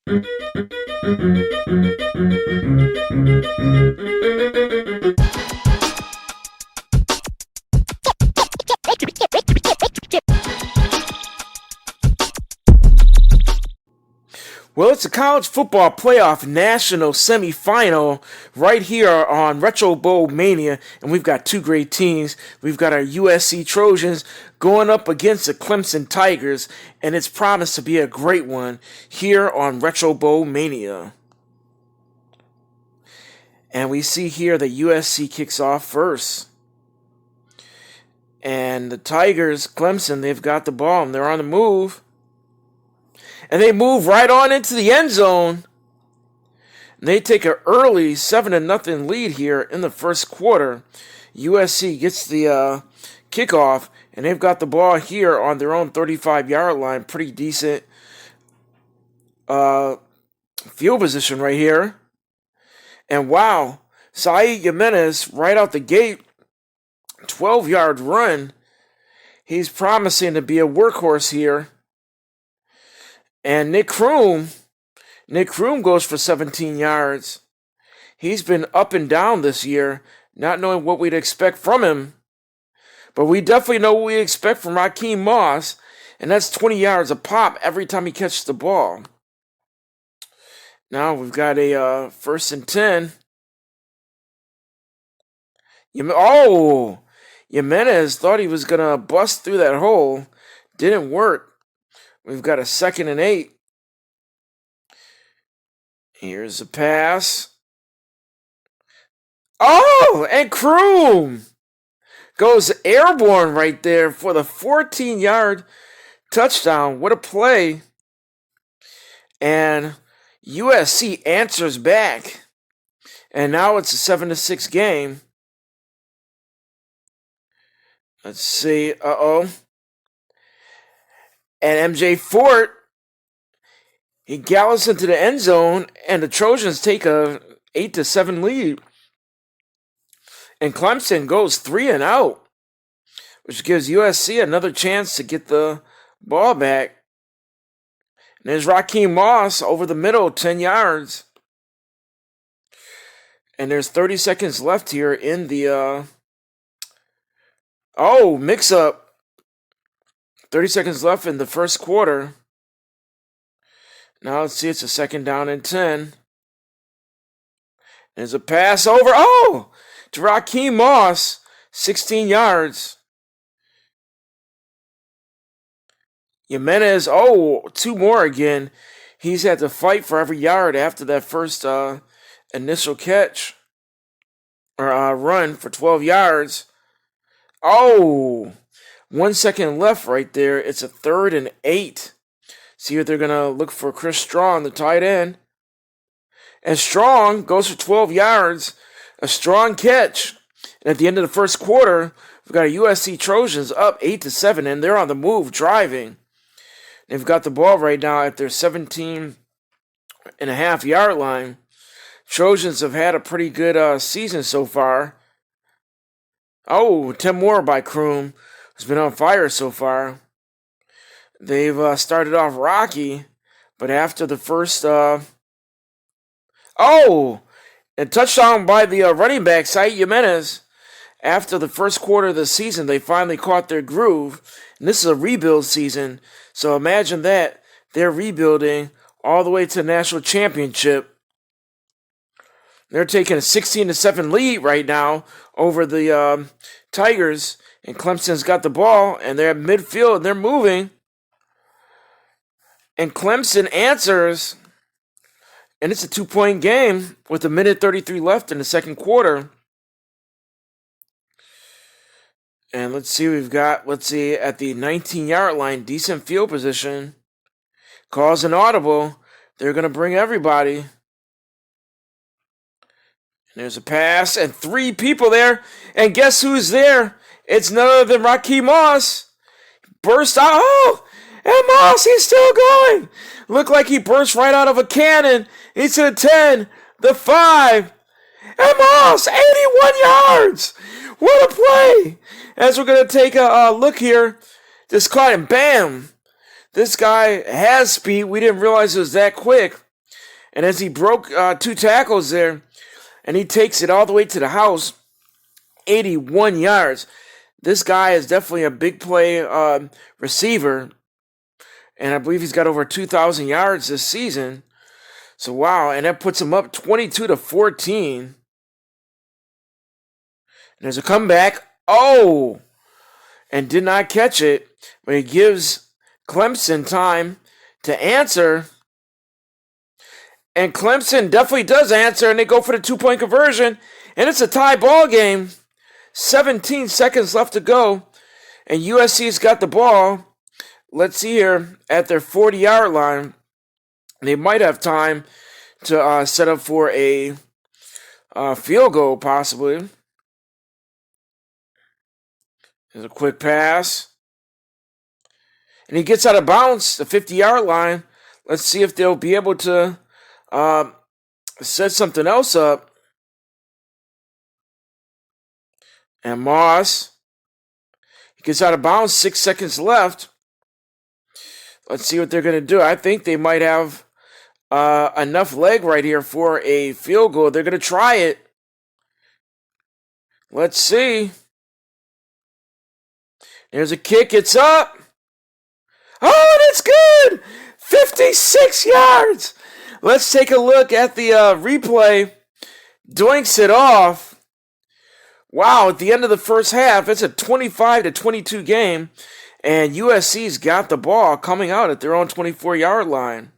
Well, it's a college football playoff national semifinal right here on Retro Bowl Mania, and we've got two great teams. We've got our USC Trojans going up against the Clemson Tigers, and it's promised to be a great one here on Retro Bowl Mania. And we see here that USC kicks off first. And the Tigers, Clemson, they've got the ball, and they're on the move. And they move right on into the end zone. And they take an early 7-0 lead here in the first quarter. USC gets the kickoff, and they've got the ball here on their own 35-yard line. Pretty decent field position right here. And wow, Saeed Jimenez right out the gate, 12-yard run. He's promising to be a workhorse here. And Nick Kroom goes for 17 yards. He's been up and down this year, not knowing what we'd expect from him. But we definitely know what we expect from Raheem Moss, and that's 20 yards a pop every time he catches the ball. Now we've got a 1st and 10. Jimenez thought he was going to bust through that hole. Didn't work. We've got a 2nd and 8. Here's a pass. Oh, and Kroom goes airborne right there for the 14-yard touchdown. What a play. And USC answers back. And now it's a 7-6 game. Let's see. And MJ Fort, he gallops into the end zone, and the Trojans take a 8-7 lead. And Clemson goes 3 and out, which gives USC another chance to get the ball back. And there's Raheem Moss over the middle, 10 yards. And there's 30 seconds left here in the mix-up. 30 seconds left in the first quarter. Now let's see, it's a 2nd down and 10. There's a pass over. To Raheem Moss, 16 yards. Jimenez, 2 more again. He's had to fight for every yard after that first initial catch. Or run for 12 yards. 1 second left right there. It's a 3rd and 8. See if they're going to look for Chris Strong, the tight end. And Strong goes for 12 yards. A strong catch. And at the end of the first quarter, we've got a USC Trojans up 8-7, and they're on the move driving. They've got the ball right now at their 17.5-yard line. Trojans have had a pretty good season so far. 10 more by Kroom, who's been on fire so far. They've started off rocky, but after the first... a touchdown by the running back, Saeed Jimenez. After the first quarter of the season, they finally caught their groove. And this is a rebuild season, so imagine that. They're rebuilding all the way to the national championship. They're taking a 16-7 lead right now over the Tigers. And Clemson's got the ball, and they're at midfield, and they're moving. And Clemson answers, and it's a 2-point game with 1:33 left in the second quarter. And let's see, at the 19-yard line, decent field position. Calls an audible. They're going to bring everybody. And there's a pass, and 3 people there. And guess who's there? It's none other than Raheem Moss. Burst out. And Moss, he's still going. Looked like he burst right out of a cannon. He's to the 10, the 5. And Moss, 81 yards. What a play. As we're going to take a look here. Just caught him. Bam. This guy has speed. We didn't realize it was that quick. And as he broke 2 tackles there, and he takes it all the way to the house, 81 yards. This guy is definitely a big play receiver, and I believe he's got over 2,000 yards this season. So wow, and that puts him up 22-14. And there's a comeback. Oh, and did not catch it, but he gives Clemson time to answer. And Clemson definitely does answer, and they go for the 2-point conversion, and it's a tie ball game. 17 seconds left to go, and USC's got the ball. Let's see here, at their 40-yard line. They might have time to set up for a field goal, possibly. There's a quick pass. And he gets out of bounds, the 50-yard line. Let's see if they'll be able to set something else up. And Moss, he gets out of bounds, 6 seconds left. Let's see what they're going to do. I think they might have enough leg right here for a field goal. They're going to try it. Let's see. There's a kick. It's up. Oh, and it's good. 56 yards. Let's take a look at the replay. Doinks it off. Wow, at the end of the first half, it's a 25-22 game. And USC's got the ball coming out at their own 24-yard line.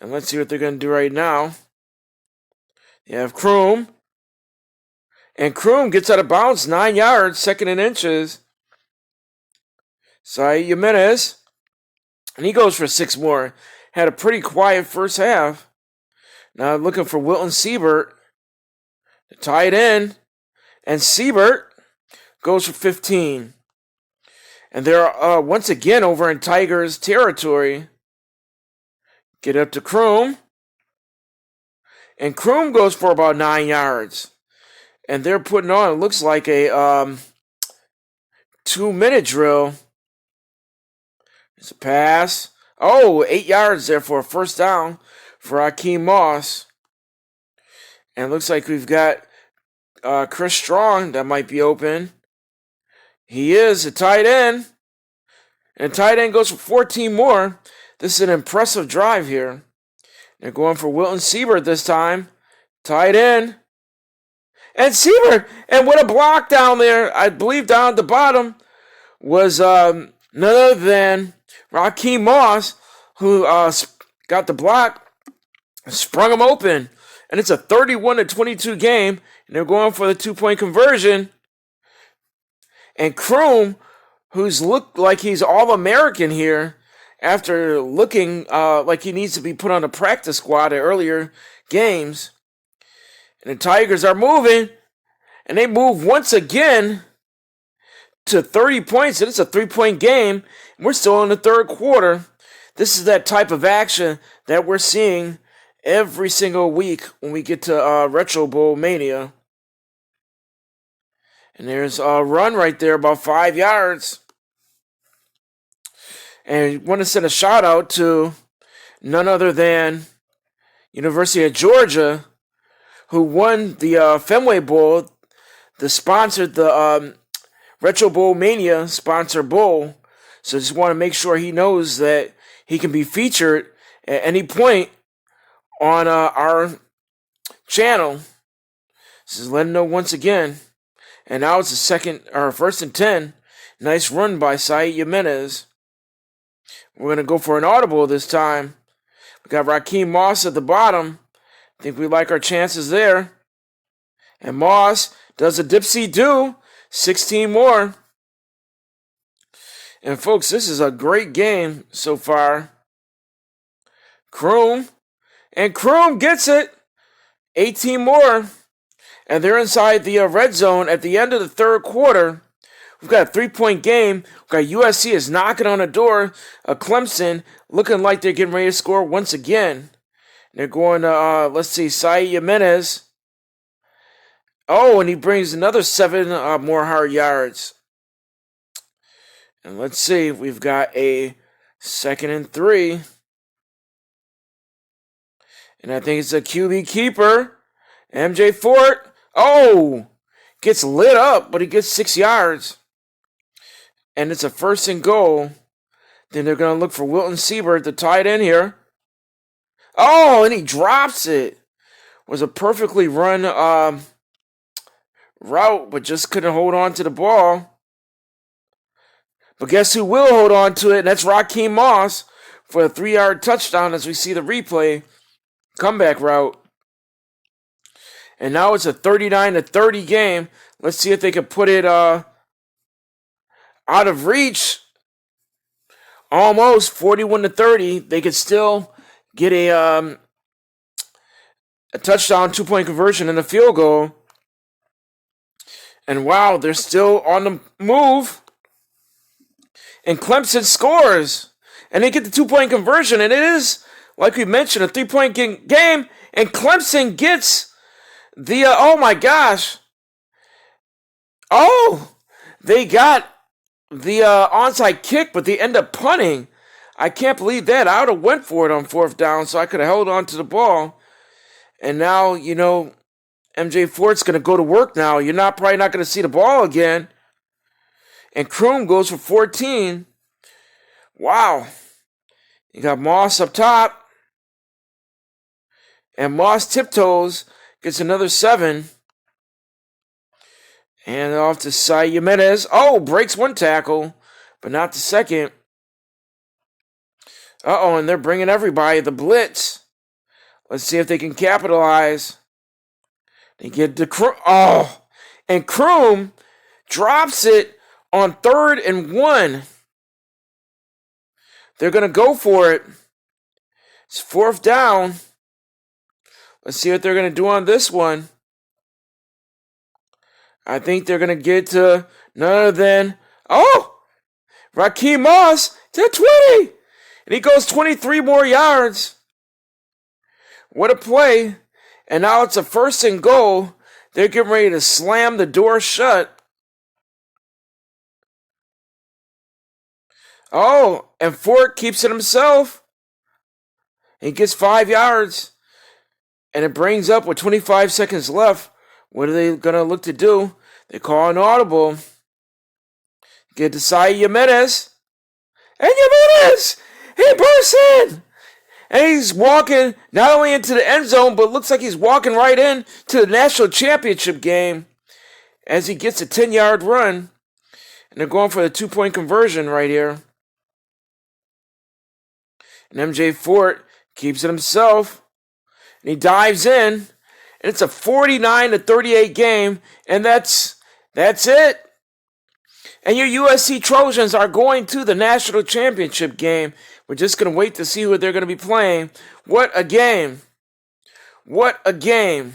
And let's see what they're going to do right now. You have Kroom. And Kroom gets out of bounds, 9 yards, 2nd and inches. Sai Jimenez. And he goes for 6 more. Had a pretty quiet first half. Now looking for Wilton Siebert. Tight end. And Siebert goes for 15. And they're once again over in Tigers territory. Get up to Kroom. And Kroom goes for about 9 yards. And they're putting on, it looks like a 2-minute drill. It's a pass. Oh, 8 yards there for a first down for Akeem Moss. And it looks like we've got Chris Strong that might be open. He is a tight end. And tight end goes for 14 more. This is an impressive drive here. They're going for Wilton Siebert this time. Tight end. And Siebert, and what a block down there. I believe down at the bottom was none other than Raheem Moss, who got the block, sprung him open. And it's a 31-22 game, and they're going for the 2-point conversion. And Kroom, who's looked like he's All-American here, after looking like he needs to be put on a practice squad at earlier games. And the Tigers are moving, and they move once again to 30 points, and it's a 3-point game. We're still in the third quarter. This is that type of action that we're seeing every single week when we get to Retro Bowl Mania. And there's a run right there, about 5 yards. And I want to send a shout out to none other than University of Georgia, who won the Fenway Bowl, the Retro Bowl Mania sponsor bowl. So just want to make sure he knows that he can be featured at any point on our channel. Just let him know once again. And now it's first and 10. Nice run by Saeed Jimenez. We're going to go for an audible this time. We got Raheem Moss at the bottom. I think we like our chances there. And Moss does a dipsy-do. 16 more. And folks, this is a great game so far. Kroom. And Kroom gets it. 18 more. And they're inside the red zone at the end of the third quarter. We've got a 3-point game. We've got USC is knocking on the door. Clemson looking like they're getting ready to score once again. They're going to, let's see, Saeed Jimenez. Oh, and he brings another 7 more hard yards. And let's see, we've got a 2nd and 3. And I think it's a QB keeper. MJ Fort. Oh! Gets lit up, but he gets 6 yards. And it's a 1st and goal. Then they're going to look for Wilton Siebert, the tight end here. Oh, and he drops it. Was a perfectly run route, but just couldn't hold on to the ball. But guess who will hold on to it? And that's Raheem Moss for a 3-yard touchdown as we see the replay. Comeback route. And now it's a 39-30 game. Let's see if they can put it out of reach. Almost 41-30. They could still get a touchdown, 2-point conversion, and a field goal. And wow, they're still on the move. And Clemson scores. And they get the 2-point conversion. And it is, like we mentioned, a 3-point game. And Clemson gets the, oh my gosh. Oh, they got the onside kick, but they end up punting. I can't believe that. I would have went for it on 4th down, so I could have held on to the ball. And now, MJ Fort's going to go to work now. You're probably not going to see the ball again. And Kroom goes for 14. Wow. You got Moss up top. And Moss tiptoes, gets another 7. And off to Sai Jimenez. Oh, breaks 1 tackle, but not the second. Uh-oh, and they're bringing everybody. The blitz. Let's see if they can capitalize. They get the Kroom. Oh, and Kroom drops it on 3rd and 1. They're going to go for it. It's 4th down. Let's see what they're going to do on this one. I think they're going to get to none other than, Raheem Moss to 20. And he goes 23 more yards. What a play. And now it's a 1st and goal. They're getting ready to slam the door shut. Oh, and Fort keeps it himself. He gets 5 yards. And it brings up with 25 seconds left. What are they going to look to do? They call an audible. Get to Sai Jimenez. And Jimenez! He bursts in! And he's walking not only into the end zone, but looks like he's walking right in to the national championship game as he gets a 10-yard run. And they're going for the 2-point conversion right here. And MJ Fort keeps it himself. And he dives in. And it's a 49-38 game. And that's it. And your USC Trojans are going to the national championship game. We're just going to wait to see who they're going to be playing. What a game. What a game.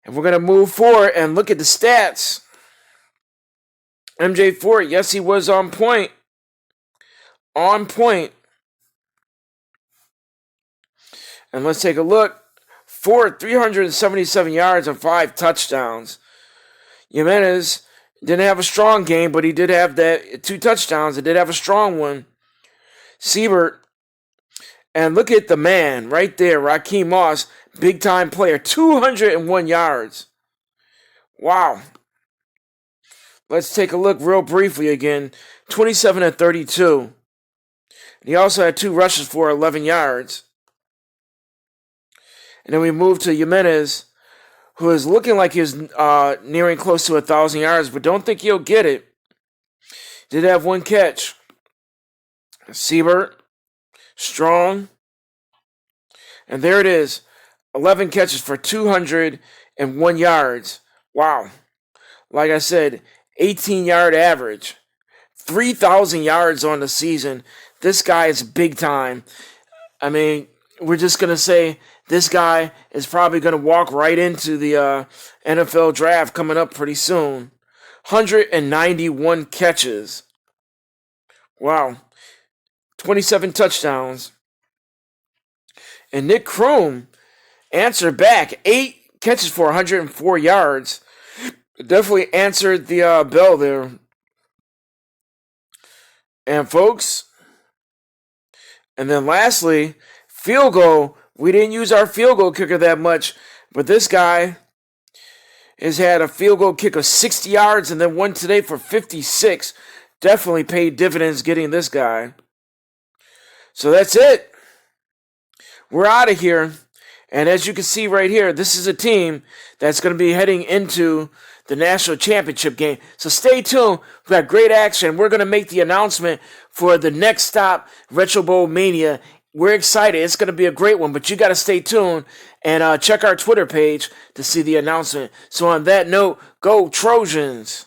And we're going to move forward and look at the stats. MJ Fort, yes, he was on point. On point. And let's take a look. Fort, 377 yards and 5 touchdowns. Jimenez didn't have a strong game, but he did have that 2 touchdowns. He did have a strong one. Siebert. And look at the man right there, Raheem Moss, big-time player, 201 yards. Wow. Let's take a look real briefly again. 27-32. He also had 2 rushes for 11 yards. And then we move to Jimenez, who is looking like he's nearing close to 1,000 yards, but don't think he'll get it. Did have 1 catch. Siebert, strong. And there it is. 11 catches for 201 yards. Wow. Like I said, 18-yard average. 3,000 yards on the season. This guy is big time. I mean, we're just going to say this guy is probably going to walk right into the NFL draft coming up pretty soon. 191 catches. Wow. 27 touchdowns. And Nick Kroom answered back. 8 catches for 104 yards. Definitely answered the bell there. And folks, and then lastly, Field goal, we didn't use our field goal kicker that much, but this guy has had a field goal kick of 60 yards and then one today for 56. Definitely paid dividends getting this guy. So that's it. We're out of here. And as you can see right here, this is a team that's going to be heading into the national championship game. So stay tuned. We've got great action. We're going to make the announcement for the next stop, Retro Bowl Mania. We're excited. It's going to be a great one, but you got to stay tuned and check our Twitter page to see the announcement. So on that note, go Trojans.